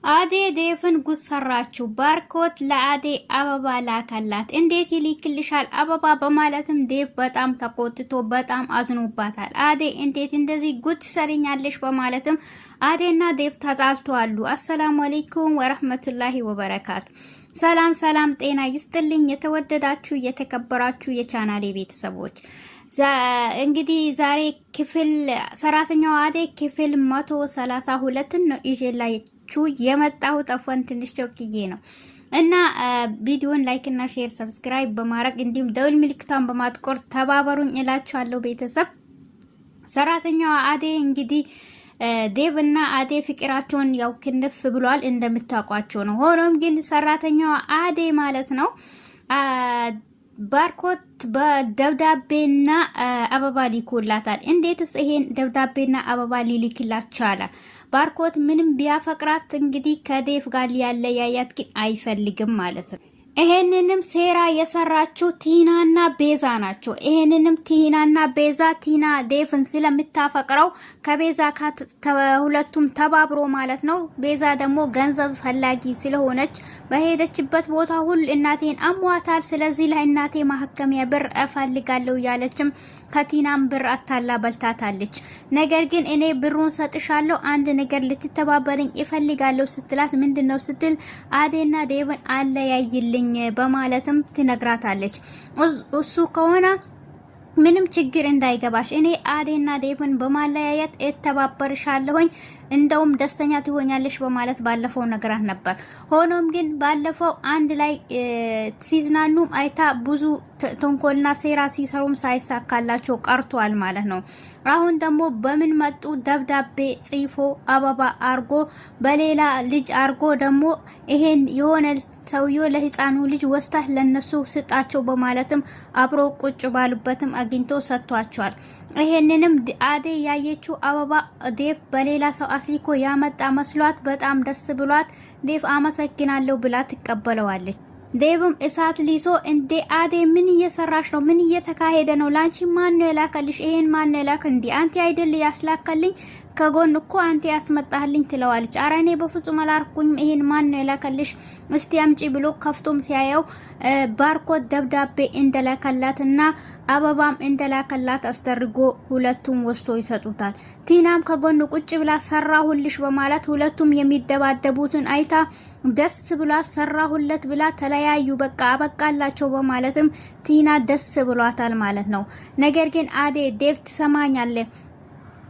አዴ ዴፍን ጉድ ሰራችሁ። ባርኮት ለአዴ አበባ ላከላት። እንዴት ይልክልሻል አበባ በማለትም ዴፍ በጣም ተቆጥቶ በጣም አዝኖባታል። አዴ እንዴት እንደዚህ ጉድ ትሰሪኛለሽ በማለትም አዴና ዴፍ ተጣልተዋል። አሰላሙ አለይኩም ወራህመቱላሂ ወበረካቱ። ሰላም ሰላም፣ ጤና ይስጥልኝ የተወደዳችሁ የተከበራችሁ የቻናሌ ቤተሰቦች እንግዲህ ዛሬ ክፍል ሰራተኛው አዴ ክፍል 132 ነው ይዤላችሁ የመጣው። ጠፋን ትንሽ ቸውክዬ ነው እና ቪዲዮን ላይክ እና ሼር ሰብስክራይብ በማድረግ እንዲሁም ደውል ምልክቷን በማጥቆር ተባበሩኝ እላችኋለሁ ቤተሰብ። ሰራተኛው አዴ እንግዲህ ዴቭ እና አዴ ፍቅራቸውን ያው ክንፍ ብሏል እንደምታውቋቸው ነው። ሆኖም ግን ሰራተኛው አዴ ማለት ነው ባርኮት በደብዳቤና አበባ ሊኮላታል። እንዴትስ ይሄን ደብዳቤና አበባ ሊልክላት ቻለ? ባርኮት ምንም ቢያፈቅራት እንግዲህ ከዴቭ ጋር ሊያለያያት ግን አይፈልግም ማለት ነው። ይሄንንም ሴራ የሰራችው ቲናና ቤዛ ናቸው። ይሄንንም ቲናና ቤዛ ቲና ዴቭን ስለምታፈቅረው ከቤዛ ሁለቱም ተባብሮ ማለት ነው። ቤዛ ደግሞ ገንዘብ ፈላጊ ስለሆነች በሄደችበት ቦታ ሁሉ እናቴን አሟታል፣ ስለዚህ ለእናቴ ማህከሚያ ብር እፈልጋለሁ ያለችም ከቲናም ብር አታላ በልታታለች። ነገር ግን እኔ ብሩን ሰጥሻለሁ አንድ ነገር ልትተባበረኝ ይፈልጋለሁ ስትላት ምንድነው ስትል አዴና ዴቭን አለያይልኝ በማለትም ትነግራታለች። እሱ ከሆነ ምንም ችግር እንዳይገባሽ እኔ አዴና ዴቭን በማለያየት እተባበርሻለሁኝ እንደውም ደስተኛ ትሆኛለሽ በማለት ባለፈው ነገራት ነበር። ሆኖም ግን ባለፈው አንድ ላይ ሲዝናኑም አይታ ብዙ ተንኮልና ሴራ ሲሰሩም ሳይሳካላቸው ቀርቷል ማለት ነው። አሁን ደግሞ በምን መጡ? ደብዳቤ ጽፎ አበባ አርጎ በሌላ ልጅ አርጎ ደግሞ ይሄን የሆነ ሰውዬው ለህፃኑ ልጅ ወስታ ለነሱ ስጣቸው በማለትም አብሮ ቁጭ ባሉበትም አግኝቶ ሰጥቷቸዋል። ይሄንንም አዴ ያየችው አበባ ዴቭ በሌላ ሰው አስሊኮ ያመጣ መስሏት በጣም ደስ ብሏት ዴቭ አመሰግናለሁ ብላ ትቀበለዋለች። ዴቭም እሳት ሊሶ እንዴ አዴ ምን እየሰራሽ ነው? ምን እየተካሄደ ነው? ላንቺ ማን ነው የላከልሽ? ይሄን ማን ነው የላከ? እንዴ አንቲ አይደል ያስላከልኝ? ከጎን እኮ አንቲ ያስመጣህልኝ ትለዋለች። ኧረ እኔ በፍጹም አላርኩኝም። ይሄን ማን ነው የላከልሽ? እስቲ አምጪ ብሎ ከፍቶም ሲያየው ባርኮት ደብዳቤ እንደላከላትና አበባም እንደላከላት አስደርጎ ሁለቱም ወስቶ ይሰጡታል። ቲናም ከጎን ቁጭ ብላ ሰራሁልሽ በማለት ሁለቱም የሚደባደቡትን አይታ ደስ ብላ ሰራሁለት ብላ ተለያዩ። በቃ አበቃላቸው በማለትም ቲና ደስ ብሏታል ማለት ነው። ነገር ግን አዴ ዴቭ ትሰማኛለህ?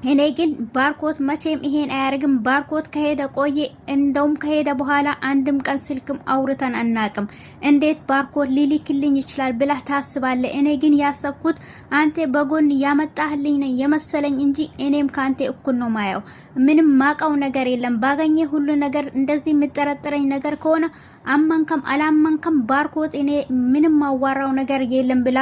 እኔ ግን ባርኮት መቼም ይሄን አያርግም። ባርኮት ከሄደ ቆየ። እንደውም ከሄደ በኋላ አንድም ቀን ስልክም አውርተን አናቅም። እንዴት ባርኮት ሊልክልኝ ይችላል ብላ ታስባለ? እኔ ግን ያሰብኩት አንተ በጎን ያመጣህልኝ ነው የመሰለኝ እንጂ እኔም ካንተ እኩል ነው ማየው። ምንም ማቀው ነገር የለም። ባገኘ ሁሉ ነገር እንደዚህ የምጠረጥረኝ ነገር ከሆነ አመንከም አላመንከም ባርኮት እኔ ምንም ማዋራው ነገር የለም ብላ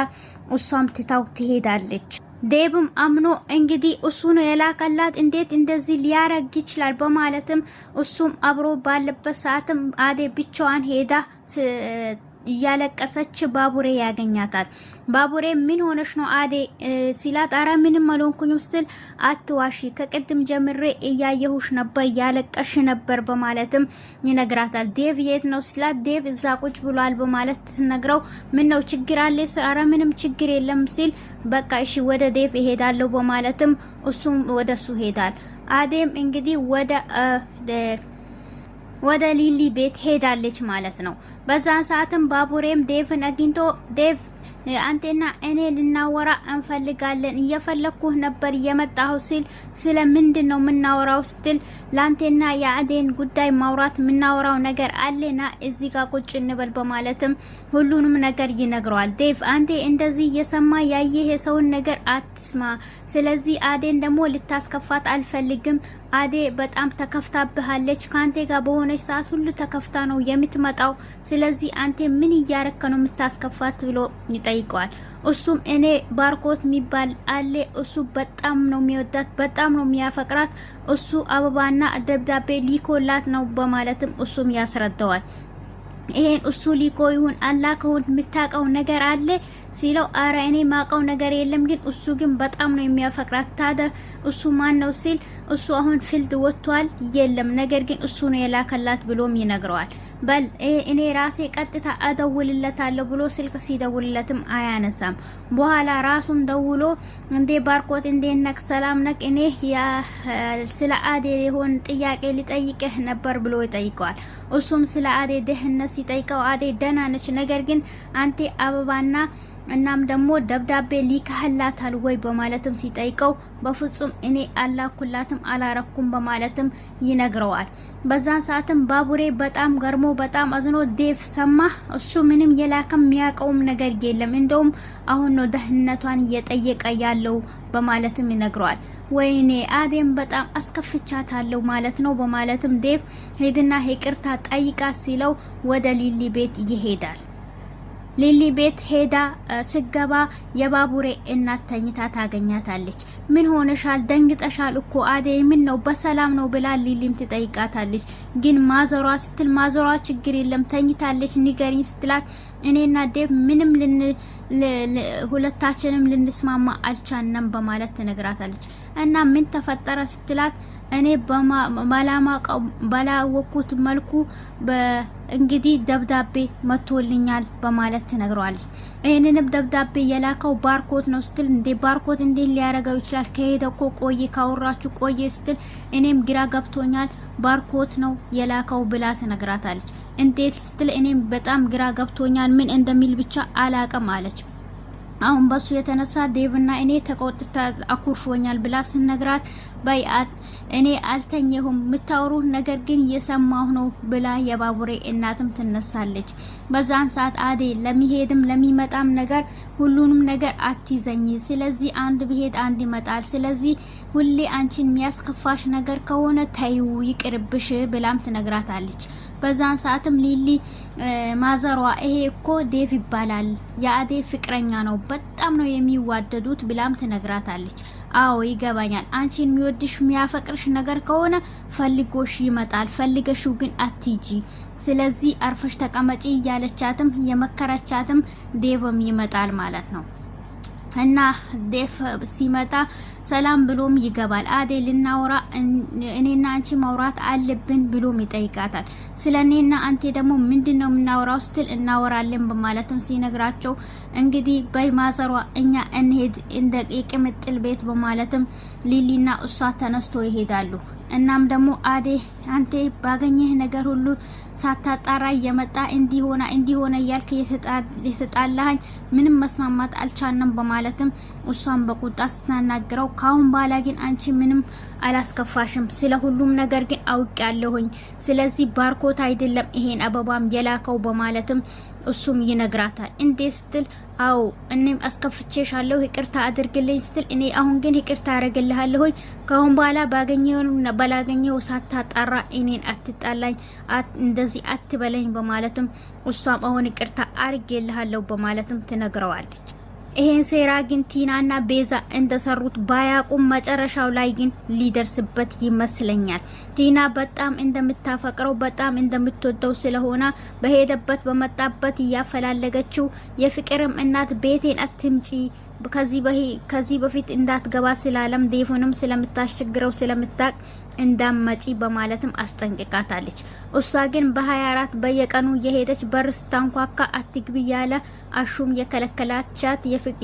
እሷም ትታው ትሄዳለች። ዴቭም አምኖ እንግዲህ እሱ ነው የላከላት እንዴት እንደዚህ ሊያረግ ይችላል በማለትም እሱም አብሮ ባለበት ሰዓትም አዴ ብቻዋን ሄዳ እያለቀሰች ባቡሬ ያገኛታል። ባቡሬ ምን ሆነሽ ነው አዴ ሲላት አረ ምንም አልሆንኩኝም ስትል አትዋሺ ከቅድም ጀምሬ እያየሁሽ ነበር ያለቀሽ ነበር በማለትም ይነግራታል። ዴቭ የት ነው ሲላት ዴቭ እዛ ቁጭ ብሏል በማለት ትነግረው ምን ነው ችግር አለ? አረ ምንም ችግር የለም ሲል በቃ እሺ ወደ ዴቭ እሄዳለሁ በማለትም እሱም ወደሱ ሄዳል። አዴም እንግዲህ ወደ ሊሊ ቤት ሄዳለች ማለት ነው። በዛን ሰዓትም ባቡሬም ዴቭን አግኝቶ ዴቭ አንቴና እኔ ልናወራ እንፈልጋለን እየፈለኩህ ነበር የመጣው ሲል ስለምንድን ነው ምናወራው ስትል ላንቴና የአዴን ጉዳይ ማውራት ምናወራው ነገር አለና እዚህ ጋር ቁጭ እንበል በማለትም ሁሉንም ነገር ይነግረዋል። ዴቭ አንቴ እንደዚህ እየሰማ ያየህ የሰውን ነገር አትስማ። ስለዚህ አዴን ደግሞ ልታስከፋት አልፈልግም። አዴ በጣም ተከፍታብሃለች። ካንቴ ጋር በሆነች ሰዓት ሁሉ ተከፍታ ነው የምትመጣው። ስለዚህ አንቴ ምን እያረከ ነው የምታስከፋት ብሎ ይጠይቀዋል። እሱም እኔ ባርኮት የሚባል አለ እሱ በጣም ነው የሚወዳት በጣም ነው የሚያፈቅራት እሱ አበባና ደብዳቤ ሊኮላት ነው በማለትም እሱም ያስረዳዋል። ይሄን እሱ ሊኮ ይሁን አላህ ከሆነ የምታውቀው ነገር አለ ሲለው አረ እኔ ማውቀው ነገር የለም ግን እሱ ግን በጣም ነው የሚያፈቅራት። ታዲያ እሱ ማን ነው ሲል እሱ አሁን ፊልድ ወጥቷል የለም ነገር ግን እሱ ነው የላከላት ብሎም ይነግረዋል። በል እኔ ራሴ ቀጥታ አደውልለታለሁ ብሎ ስልክ ሲደውልለትም አያነሳም። በኋላ ራሱም ደውሎ እንዴ ባርኮት እንዴ ነክ ሰላም ነክ እኔ ስለ አዴ የሆን ጥያቄ ሊጠይቅህ ነበር ብሎ ይጠይቀዋል። እሱም ስለ አዴ ደህንነት ሲጠይቀው አዴ ደህና ነች፣ ነገር ግን አንተ አበባና እናም ደግሞ ደብዳቤ ሊካህላታል ወይ በማለትም ሲጠይቀው በፍጹም እኔ አላኩላትም አላረኩም በማለትም ይነግረዋል። በዛን ሰዓትም ባቡሬ በጣም ገርሞ በጣም አዝኖ ዴቭ ሰማ እሱ ምንም የላከም የሚያውቀውም ነገር የለም እንደውም አሁን ነው ደህንነቷን እየጠየቀ ያለው በማለትም ይነግረዋል። ወይኔ አዴም በጣም አስከፍቻታለሁ ማለት ነው በማለትም ዴቭ ሄድና ይቅርታ ጠይቃት ሲለው ወደ ሊሊ ቤት ይሄዳል። ሊሊ ቤት ሄዳ ስገባ የባቡሬ እናት ተኝታ ታገኛታለች። ምን ሆነሻል? ደንግጠሻል እኮ አዴ ምን ነው በሰላም ነው ብላ ሊሊም ትጠይቃታለች። ግን ማዘሯ ስትል ማዘሯ ችግር የለም ተኝታለች ንገሪኝ ስትላት እኔና ዴቭ ምንም ሁለታችንም ልንስማማ አልቻንም በማለት ትነግራታለች። እና ምን ተፈጠረ ስትላት እኔ ባላወኩት መልኩ እንግዲህ ደብዳቤ መጥቶልኛል በማለት ትነግረዋለች። ይሄንንም ደብዳቤ የላከው ባርኮት ነው ስትል እንዴ ባርኮት እንዴ ሊያረጋው ይችላል? ከሄደ እኮ ቆየ ካወራችሁ ቆየ ስትል እኔም ግራ ገብቶኛል ባርኮት ነው የላከው ብላ ትነግራታለች። እንዴት ስትል እኔም በጣም ግራ ገብቶኛል ምን እንደሚል ብቻ አላቀም አለች። አሁን በሱ የተነሳ ዴቭና እኔ ተቆጥታ አኩርፎኛል ብላ ስነግራት በይአት እኔ አልተኘሁም ምታወሩ ነገር ግን እየሰማሁ ነው ብላ የባቡሬ እናትም ትነሳለች። በዛን ሰዓት አዴ ለሚሄድም ለሚመጣም ነገር ሁሉንም ነገር አትይዘኝ፣ ስለዚህ አንድ ብሄድ አንድ ይመጣል፣ ስለዚህ ሁሌ አንቺን የሚያስከፋሽ ነገር ከሆነ ተይው ይቅርብሽ ብላም ትነግራታለች። በዛን ሰዓትም ሊሊ ማዘሯ ይሄ እኮ ዴቭ ይባላል የአዴ ፍቅረኛ ነው በጣም ነው የሚዋደዱት ብላም ትነግራታለች። አዎ ይገባኛል፣ አንቺን የሚወድሽ የሚያፈቅርሽ ነገር ከሆነ ፈልጎሽ ይመጣል፣ ፈልገሽው ግን አትጂ፣ ስለዚህ አርፈሽ ተቀመጪ እያለቻትም የመከረቻትም ዴቭም ይመጣል ማለት ነው። እና ዴቭ ሲመጣ ሰላም ብሎም ይገባል። አዴ ልናወራ እኔና አንቺ ማውራት አለብን ብሎም ይጠይቃታል። ስለኔና አንተ ደግሞ ምንድነው የምናወራው ስትል እናወራለን በማለትም ሲነግራቸው እንግዲህ በማዘሯ እኛ እንሄድ እንደ የቅምጥል ቤት በማለትም ሊሊና እሷ ተነስቶ ይሄዳሉ። እናም ደግሞ አዴ አንተ ባገኘህ ነገር ሁሉ ሳታጣራ እየመጣ እንዲሆነ ያልክ የተጣላኸኝ ምንም መስማማት አልቻንም በማለትም እሷን በቁጣ ስትናገረው ካሁን በኋላ ግን አንቺ ምንም አላስከፋሽም፣ ስለ ሁሉም ነገር ግን አውቃለሁኝ፣ ስለዚህ ባርኮት አይደለም ይሄን አበባም የላከው በማለትም እሱም ይነግራታል። እንዴት ስትል አው እኔም አስከፍቼሻለሁ ይቅርታ አድርግልኝ ስትል እኔ አሁን ግን ይቅርታ አረግልሃለሁ ካሁን በኋላ ባላገኘው ሳታጣራ እኔን አትጣላኝ እንደዚህ አትበለኝ በማለትም እሷም አሁን ይቅርታ አርግልሃለሁ በማለትም ትነግረዋለች። ይሄን ሴራ ግን ቲናና ቤዛ እንደሰሩት ባያቁም መጨረሻው ላይ ግን ሊደርስበት ይመስለኛል። ቲና በጣም እንደምታፈቅረው በጣም እንደምትወደው ስለሆነ በሄደበት በመጣበት እያፈላለገችው የፍቅርም እናት ቤቴን አትምጪ ከዚህ በፊት እንዳትገባ ስላለም ዴቭንም ስለምታስቸግረው ስለምታቅ እንዳመጪ በማለትም አስጠንቅቃታለች። እሷ ግን በ24 በየቀኑ የሄደች በር ስታንኳካ አትግቢ ያለ አሹም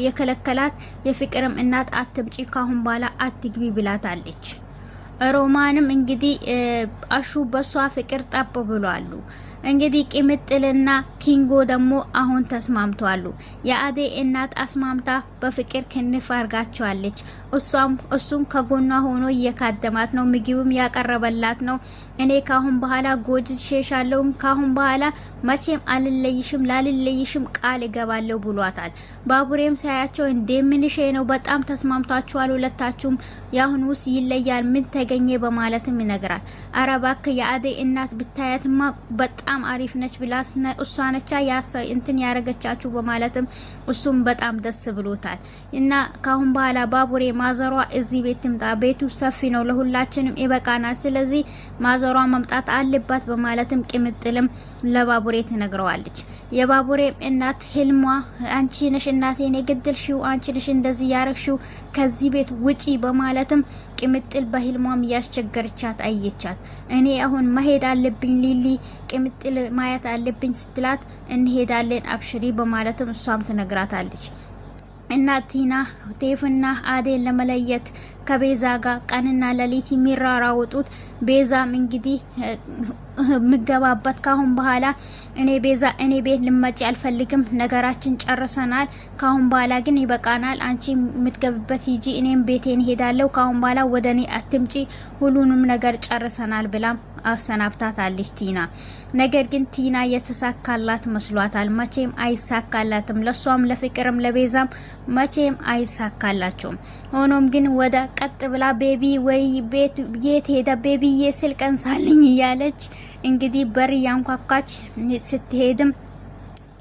የከለከላት የፍቅርም እናት አትምጪ ካሁን በኋላ አትግቢ ብላታለች። ሮማንም እንግዲህ አሹ በሷ ፍቅር ጠብ ብሏሉ። እንግዲህ ቅምጥልና ኪንጎ ደግሞ አሁን ተስማምቷሉ። የአዴ እናት አስማምታ በፍቅር ክንፍ አርጋቸዋለች። እሱም ከጎኗ ሆኖ እየካደማት ነው፣ ምግብም ያቀረበላት ነው። እኔ ካሁን በኋላ ጎጅሼሻለሁ፣ ካሁን በኋላ መቼም አልለይሽም፣ ላልለይሽም ቃል እገባለሁ ብሏታል። ባቡሬም ሳያቸው እንደምንሽ ነው፣ በጣም ተስማምታችኋል ሁለታችሁም፣ ያሁኑስ ይለያል ምን ተገኘ በማለትም ይነግራል። አረባክ የአዴ እናት ብታያትማ በጣም አሪፍ ነች ብላስ እሷ ነቻ እንትን ያረገቻችሁ በማለትም እሱም በጣም ደስ ብሎታል። እና ካሁን በኋላ ባቡሬ ማዘሯ እዚህ ቤት ትምጣ፣ ቤቱ ሰፊ ነው፣ ለሁላችንም ይበቃናል፣ ስለዚህ ማዘሯ መምጣት አለባት በማለትም ቅምጥልም ለባቡሬ ትነግረዋለች። የባቡሬም እናት ህልሟ አንቺ ነሽ እናቴን የገደልሽው፣ አንቺ ነሽ እንደዚህ ያረግሽው፣ ከዚህ ቤት ውጪ በማለትም ቅምጥል በህልሟም ያስቸገረቻት አየቻት። እኔ አሁን መሄድ አለብኝ ሊሊ፣ ቅምጥል ማየት አለብኝ ስትላት እንሄዳለን አብሽሪ በማለትም እሷም ትነግራታለች። እና ቲና ቴፍና አዴን ለመለየት ከቤዛ ጋር ቀንና ሌሊት የሚራራውጡት ቤዛም እንግዲህ ምገባበት ካሁን በኋላ እኔ ቤት ልመጪ አልፈልግም፣ ነገራችን ጨርሰናል፣ ካሁን በኋላ ግን ይበቃናል፣ አንቺ የምትገብበት ሂጂ፣ እኔም ቤቴን ሄዳለሁ፣ ካሁን በኋላ ወደኔ አትምጪ፣ ሁሉንም ነገር ጨርሰናል ብላም አሰናብታታለች ቲና። ነገር ግን ቲና የተሳካላት መስሏታል። መቼም አይሳካላትም። ለሷም ለፍቅርም ለቤዛም መቼም አይሳካላቸውም። ሆኖም ግን ወደ ቀጥ ብላ ቤቢ ወይ ቤት የት ሄደ ቤቢዬ ስልክ አንሳልኝ እያለች እንግዲህ በር ያንኳኳች ስትሄድም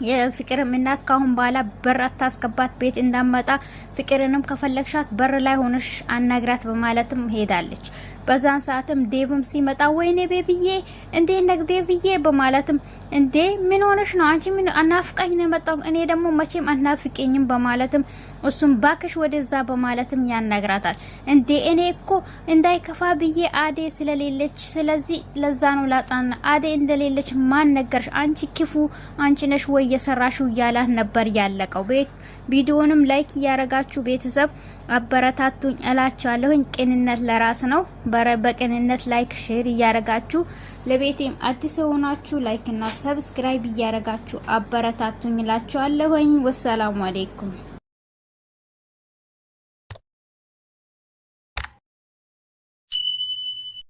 የፍቅርም እናት ካሁን በኋላ በር አታስገባት ቤት እንዳመጣ ፍቅርንም ከፈለግሻት በር ላይ ሆነሽ አናግራት በማለትም ሄዳለች። በዛን ሰዓትም ዴቭም ሲመጣ ወይኔ ቤቢዬ እንዴ ነግ ዴቭዬ በማለትም እንዴ ምን ሆነሽ ነው አንቺ ምን አናፍቀኝ ነው መጣው እኔ ደግሞ መቼም አናፍቀኝም በማለትም እሱም ባክሽ ወደዛ በማለትም ያናግራታል። እንዴ እኔ እኮ እንዳይከፋ ብዬ አዴ ስለሌለች ስለዚህ ለዛ ነው ላጻና አዴ እንደሌለች ማን ነገርሽ አንቺ ክፉ አንቺ ነሽ ወይ የሰራሽው እያላት ነበር ያለቀው። ቪዲዮንም ላይክ እያረጋችሁ ቤተሰብ አበረታቱኝ እላችኋለሁኝ። ቅንነት ለራስ ነው። በቅንነት ላይክ ሼር እያረጋችሁ ለቤቴም አዲስ ሆናችሁ ላይክ እና ሰብስክራይብ እያረጋችሁ አበረታቱኝ እላችኋለሁኝ። ወሰላሙ አለይኩም።